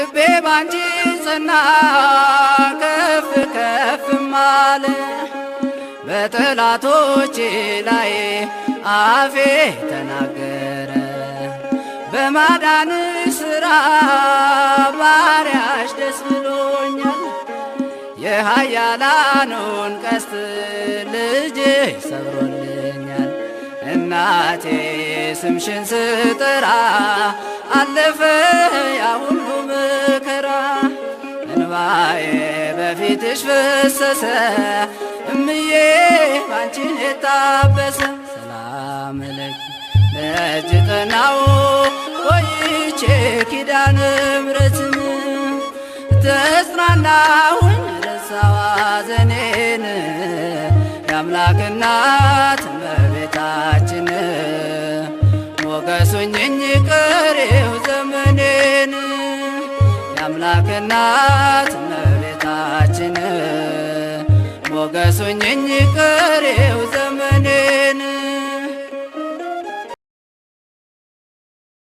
ልቤ ባንቺ ጸና ከፍ ከፍም አለ። በጠላቶቼ ላይ አፌ ተናገረ በማዳንሽ ሥራ ባሪያሽ ደስ ብሎኛል። የኃያላኑን ቀስት ልጅሽ ሰብሮልኛል። እናቴ ስምሽን ስጠራ አለፈ ያ ሁሉ መከራ። እንባዬ በፊትሽ ፈሰሰ እምዬ ባንቺን የታበሰ። ሰላም ለኪ ደጅ ጠናው ቆይቼ ኪዳነ ምሕረትን ተጽናናሁኝ ረሳዋ ሐዘኔን። የአምላክ እናት እመቤታችን ሞገሱኝኝ ቀሪው ዘመኔን። የአምላክ እናት እመቤታችን ሞገሱኝኝ ቀሪው ዘመኔን።